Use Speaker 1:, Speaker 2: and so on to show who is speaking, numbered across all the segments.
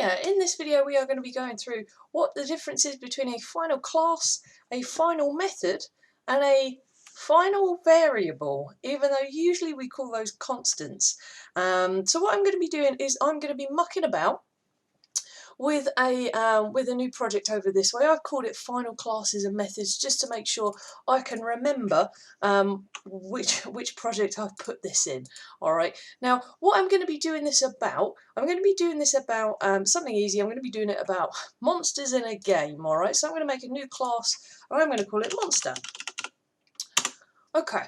Speaker 1: Hiya, in this video we are going to be going through what the difference is between a final class, a final method and a final variable, even though usually we call those constants. So what I'm going to be doing is I'm going to be mucking about with a new project over this way. I've called it final classes and methods just to make sure I can remember which project I've put this in. Alright, now what I'm going to be doing this about, something easy. I'm going to be doing it about monsters in a game. Alright, so I'm going to make a new class and I'm going to call it monster. Okay,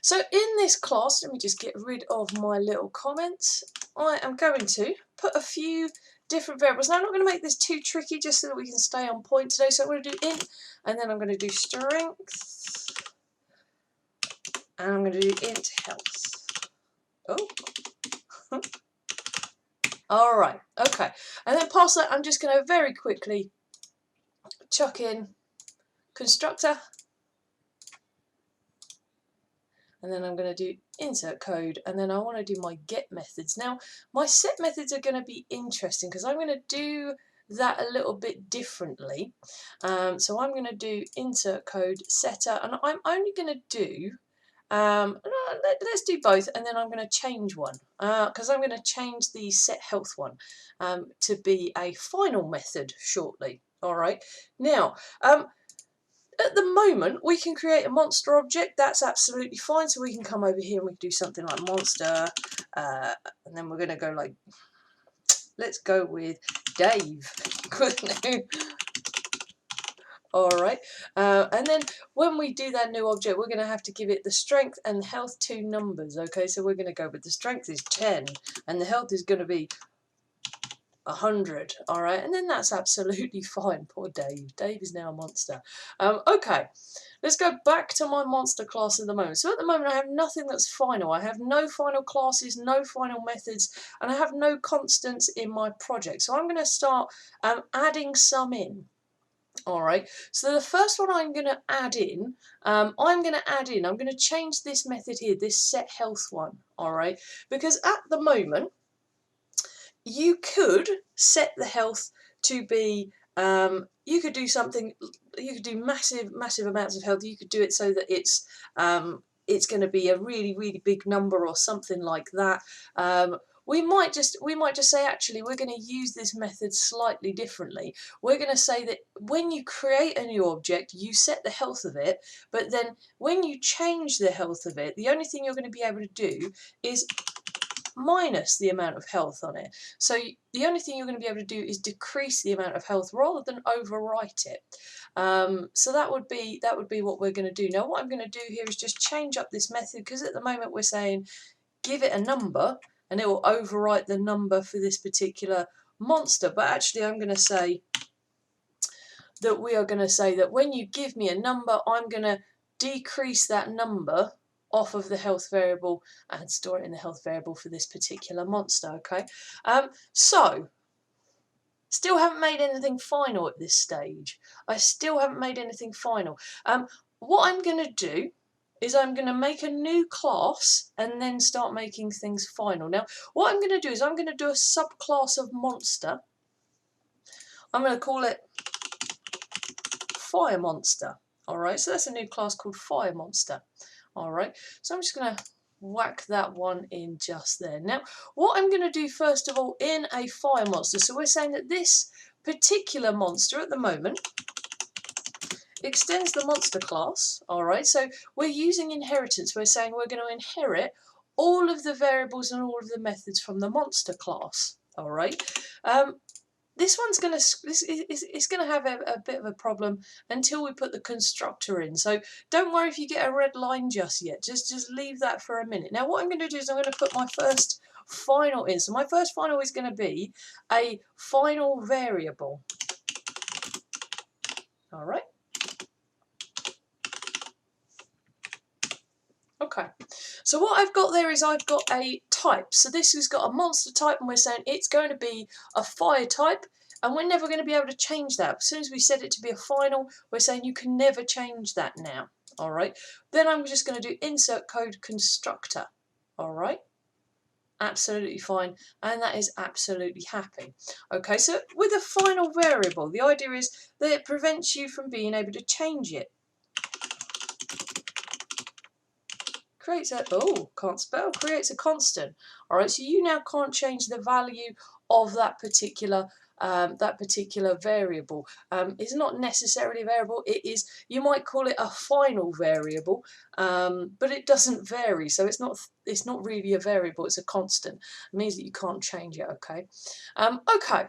Speaker 1: so in this class, let me just get rid of my little comments. I am going to put a few different variables. Now I'm not going to make this too tricky just so that we can stay on point today. So I'm going to do int, and then I'm going to do strength, and I'm going to do int health. Oh, all right, okay. And then past that, I'm just going to very quickly chuck in constructor. And then I'm going to do insert code, and then I want to do my get methods. Now my set methods are going to be interesting because I'm going to do that a little bit differently. So I'm going to do insert code setter, and I'm only going to do let's do both, and then I'm going to change one because I'm going to change the set health one to be a final method shortly. All right, now at the moment, we can create a monster object. That's absolutely fine. So we can come over here and we can do something like monster. And then we're going to go like, let's go with Dave. Alright. And then when we do that new object, we're going to have to give it the strength and health 2 numbers. Okay, so we're going to go with the strength is 10 and the health is going to be 100. All right, and then that's absolutely fine. Poor Dave. Dave is now a monster. Okay, let's go back to my monster class at the moment. So at the moment I have nothing that's final. I have no final classes, no final methods, and I have no constants in my project. So I'm going to start adding some in. All right, so the first one I'm going to add in, I'm going to change this method here, this set health one. All right, because at the moment you could set the health to be, you could do something, you could do massive amounts of health. You could do it so that it's going to be a really big number or something like that. We might just say, actually, we're going to use this method slightly differently. We're going to say that when you create a new object, you set the health of it, but then when you change the health of it, the only thing you're going to be able to do is minus the amount of health on it. So the only thing you're going to be able to do is decrease the amount of health rather than overwrite it. So that would be what we're going to do. Now what I'm going to do here is just change up this method, because at the moment we're saying give it a number and it will overwrite the number for this particular monster. But actually I'm going to say that we are going to say that when you give me a number, I'm going to decrease that number off of the health variable and store it in the health variable for this particular monster. Okay, so still haven't made anything final at this stage. I still haven't made anything final. What I'm going to do is I'm going to make a new class and then start making things final. Now what I'm going to do is I'm going to do a subclass of monster. I'm going to call it Fire Monster. Alright, so that's a new class called Fire Monster. Alright, so I'm just going to whack that one in just there. Now, what I'm going to do first of all in a fire monster, so we're saying that this particular monster at the moment extends the monster class. Alright, so we're using inheritance. We're saying we're going to inherit all of the variables and all of the methods from the monster class. Alright, this one's going to have a bit of a problem until we put the constructor in. So don't worry if you get a red line just yet. Just leave that for a minute. Now what I'm going to do is I'm going to put my first final in. So my first final is going to be a final variable. All right. Okay, so what I've got there is I've got a type. So this has got a monster type and we're saying it's going to be a fire type, and we're never going to be able to change that. As soon as we set it to be a final, we're saying you can never change that now. All right, then I'm just going to do insert code constructor. All right, absolutely fine, and that is absolutely happy. Okay, so with a final variable, the idea is that it prevents you from being able to change it. Creates a, oh, can't spell, creates a constant. All right, so you now can't change the value of that particular variable. It's not necessarily a variable. It is, you might call it a final variable, but it doesn't vary, so it's not really a variable. It's a constant. It means that you can't change it. Okay, okay.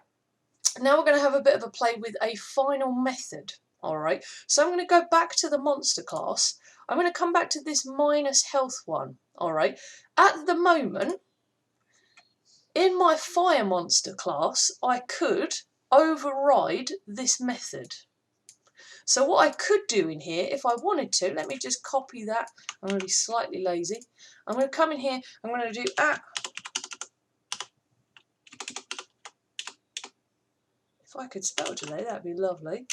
Speaker 1: Now we're going to have a bit of a play with a final method. All right, so I'm going to go back to the monster class. I'm going to come back to this minus health one. All right, at the moment, in my fire monster class, I could override this method. So what I could do in here, if I wanted to, let me just copy that. I'm going to be slightly lazy. I'm going to come in here, I'm going to do at. If I could spell today, that'd be lovely.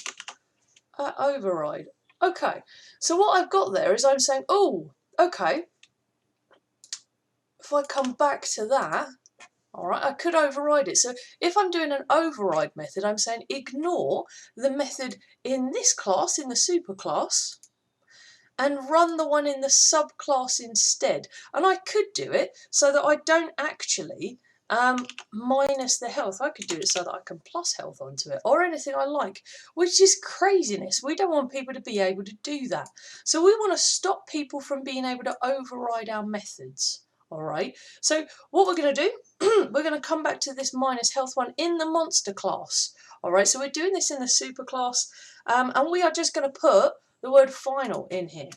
Speaker 1: Override. Okay, so what I've got there is I'm saying, oh, okay, if I come back to that, all right, I could override it. So if I'm doing an override method, I'm saying ignore the method in this class, in the superclass, and run the one in the subclass instead. And I could do it so that I don't actually minus the health. I could do it so that I can plus health onto it, or anything I like, which is craziness. We don't want people to be able to do that. So we want to stop people from being able to override our methods. All right, so what we're going to do, we're going to come back to this minus health one in the monster class. All right, so we're doing this in the super class, and we are just going to put the word final in here.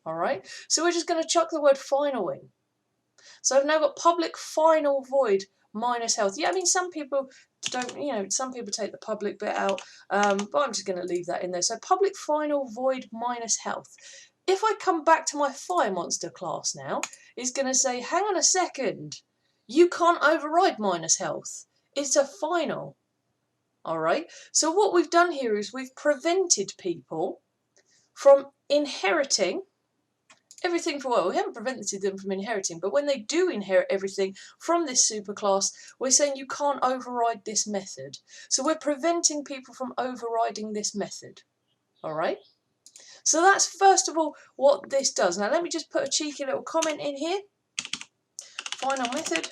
Speaker 1: All right, so we're just going to chuck the word final in. So I've now got public final void minus health. Yeah, I mean, some people don't, you know, some people take the public bit out, but I'm just going to leave that in there. So public final void minus health. If I come back to my fire monster class now, it's going to say, hang on a second, you can't override minus health. It's a final. All right. So what we've done here is we've prevented people from inheriting everything for, well, we haven't prevented them from inheriting, but when they do inherit everything from this superclass, we're saying you can't override this method. So we're preventing people from overriding this method. All right? So that's first of all what this does. Now let me just put a cheeky little comment in here. Final method.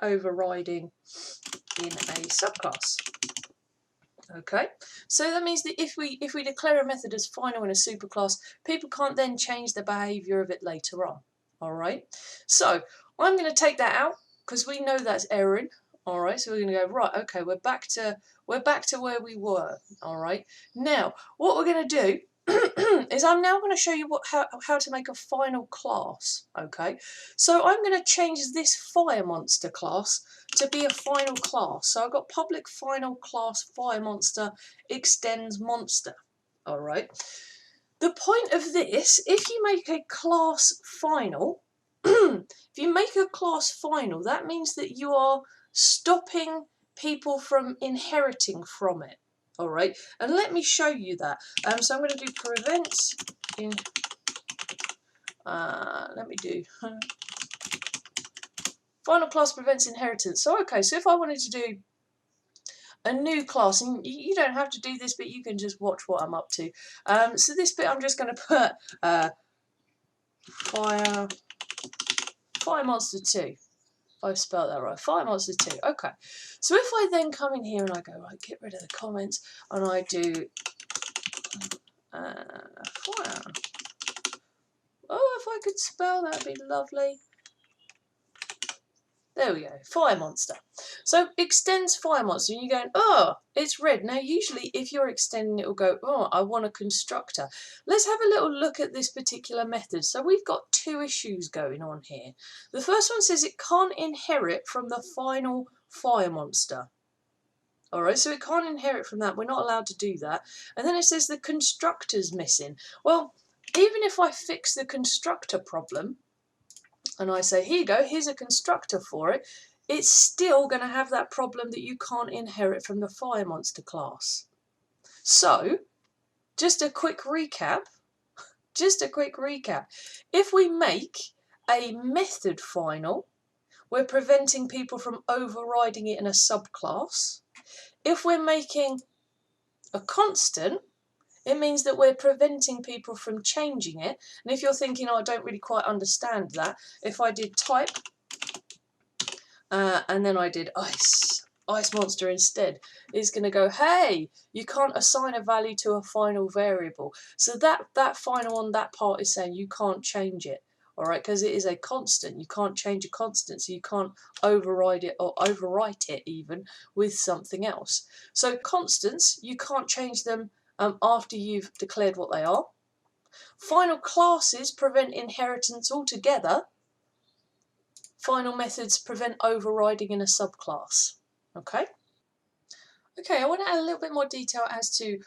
Speaker 1: Overriding in a subclass. Okay, so that means that if we declare a method as final in a superclass, people can't then change the behaviour of it later on. All right, so I'm going to take that out because we know that's erroring. All right, so we're going to go right. Okay, we're back to where we were. All right, now what we're going to do is I'm now going to show you how to make a final class. Okay, so I'm going to change this fire monster class to be a final class. So I've got public final class fire monster extends monster. All right. The point of this, if you make a class final, if you make a class final, that means that you are stopping people from inheriting from it. All right, and let me show you that. So I'm going to do prevents in. Let me do final class prevents inheritance. So okay, so if I wanted to do a new class, and you don't have to do this bit, you can just watch what I'm up to. So this bit I'm just going to put fire monster 2. I've spelled that right. Fire monster 2. Okay. So if I then come in here and I go, right, get rid of the comments, and I do fire. Oh, if I could spell, that'd be lovely. There we go, fire monster. So extends fire monster, and you're going, oh, it's red. Now, usually if you're extending, it will go, oh, I want a constructor. Let's have a little look at this particular method. So we've got two issues going on here. The first one says it can't inherit from the final fire monster. All right, so it can't inherit from that. We're not allowed to do that. And then it says the constructor's missing. Well, even if I fix the constructor problem, and I say, here you go, here's a constructor for it, it's still going to have that problem that you can't inherit from the fire monster class. So, just a quick recap. just a quick recap. If we make a method final, we're preventing people from overriding it in a subclass. If we're making a constant, it means that we're preventing people from changing it. And if you're thinking, oh, I don't really quite understand that, if I did type and then I did ice monster instead, it's going to go, hey, you can't assign a value to a final variable. So that final on that part is saying you can't change it. All right, because it is a constant. You can't change a constant, so you can't override it or overwrite it even with something else. So constants, you can't change them after you've declared what they are. Final classes prevent inheritance altogether. Final methods prevent overriding in a subclass. Okay? Okay, I want to add a little bit more detail as to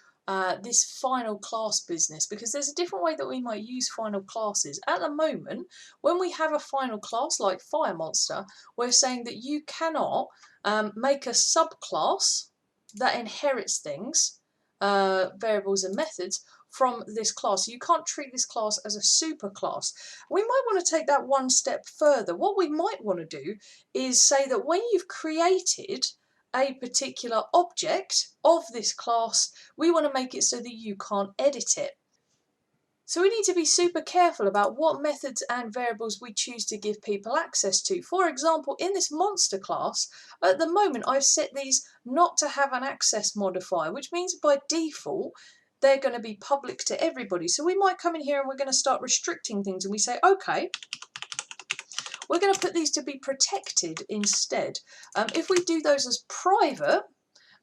Speaker 1: this final class business, because there's a different way that we might use final classes. At the moment, when we have a final class like Fire Monster, we're saying that you cannot make a subclass that inherits things, variables and methods, from this class. You can't treat this class as a super class. We might want to take that one step further. What we might want to do is say that when you've created a particular object of this class, we want to make it so that you can't edit it. So we need to be super careful about what methods and variables we choose to give people access to. For example, in this monster class, at the moment I've set these not to have an access modifier, which means by default they're going to be public to everybody. So we might come in here and we're going to start restricting things, and we say, okay, we're going to put these to be protected instead. If we do those as private,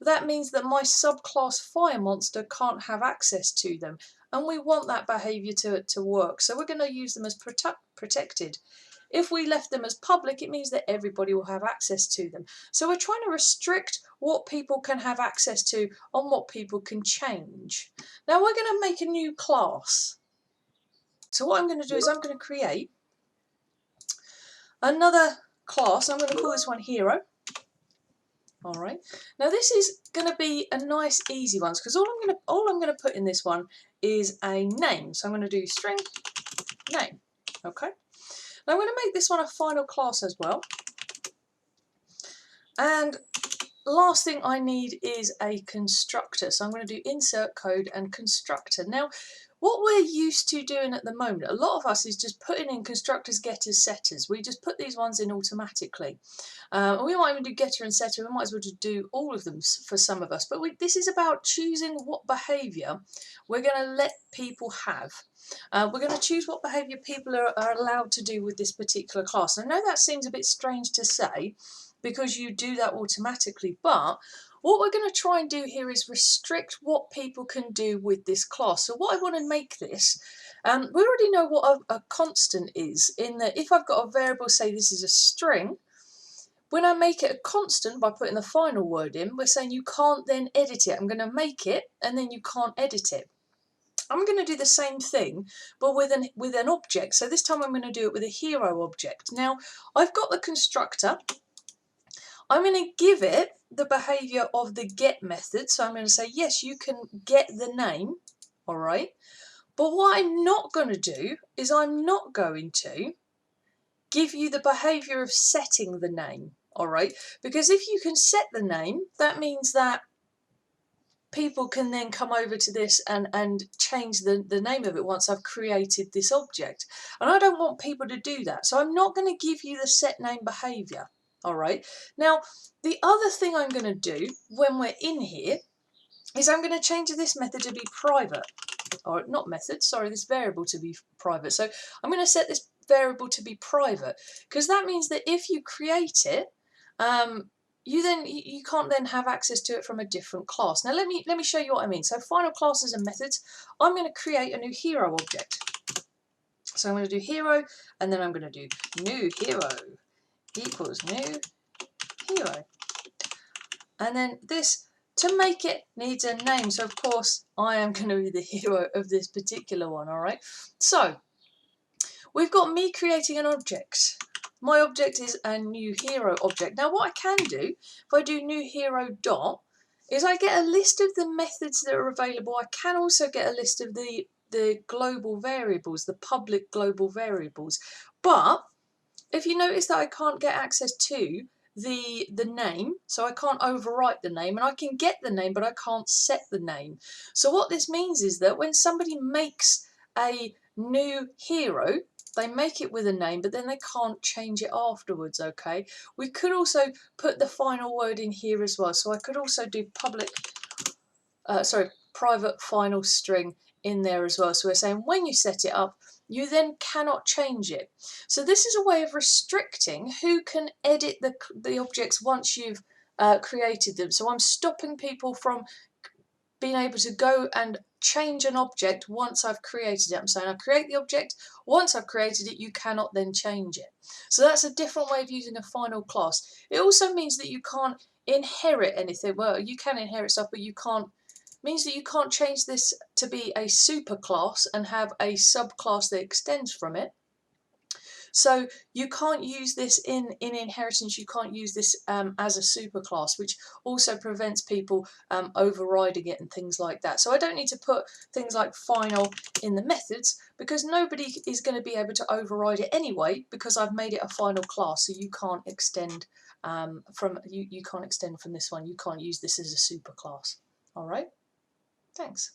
Speaker 1: that means that my subclass Fire Monster can't have access to them. And we want that behaviour to work. So we're going to use them as protected. If we left them as public, it means that everybody will have access to them. So we're trying to restrict what people can have access to on what people can change. Now we're going to make a new class. So what I'm going to do is I'm going to create another class. I'm going to call this one Hero. All right. Now this is going to be a nice, easy one, because all I'm going to put in this one is a name. So I'm going to do string name. Okay. Now I'm going to make this one a final class as well. And last thing I need is a constructor. So I'm going to do insert code and constructor. Now, what we're used to doing at the moment, a lot of us, is just putting in constructors, getters, setters. We just put these ones in automatically. We might even do getter and setter. We might as well just do all of them for some of us. But this is about choosing what behaviour we're going to let people have. We're going to choose what behaviour people are allowed to do with this particular class. I know that seems a bit strange to say, because you do that automatically, but what we're going to try and do here is restrict what people can do with this class. So what I want to make this, we already know what a constant is, in that if I've got a variable, say this is a string, when I make it a constant by putting the final word in, we're saying you can't then edit it. I'm going to make it and then you can't edit it. I'm going to do the same thing, but with an object. So this time I'm going to do it with a hero object. Now, I've got the constructor. I'm going to give it the behaviour of the get method. So I'm going to say, yes, you can get the name, all right? But what I'm not going to do is I'm not going to give you the behaviour of setting the name, all right? Because if you can set the name, that means that people can then come over to this and change the name of it once I've created this object. And I don't want people to do that. So I'm not going to give you the set name behaviour. All right. Now, the other thing I'm going to do when we're in here is I'm going to change this method to be private. Or not method, sorry, this variable to be private. So I'm going to set this variable to be private, because that means that if you create it, you can't then have access to it from a different class. Now let me show you what I mean. So final classes and methods. I'm going to create a new hero object. So I'm going to do hero, and then I'm going to do new hero equals new hero, and then this, to make it, needs a name. So of course I am going to be the hero of this particular one. All right, so we've got me creating an object. My object is a new hero object. Now what I can do, if I do new hero dot, is I get a list of the methods that are available. I can also get a list of the the global variables, the public global variables. But if you notice that I can't get access to the name, so I can't overwrite the name, and I can get the name but I can't set the name. So what this means is that when somebody makes a new hero, they make it with a name, but then they can't change it afterwards, okay? We could also put the final word in here as well. So I could also do private final string in there as well. So we're saying when you set it up, you then cannot change it. So this is a way of restricting who can edit the objects once you've created them. So I'm stopping people from being able to go and change an object once I've created it. I'm saying I create the object, once I've created it, you cannot then change it. So that's a different way of using a final class. It also means that you can't inherit anything. Well, you can inherit stuff, but you can't, means that you can't change this to be a superclass and have a subclass that extends from it. So you can't use this in inheritance, you can't use this as a superclass, which also prevents people overriding it and things like that. So I don't need to put things like final in the methods because nobody is going to be able to override it anyway because I've made it a final class, so you can't extend you can't extend from this one. You can't use this as a superclass. All right, thanks.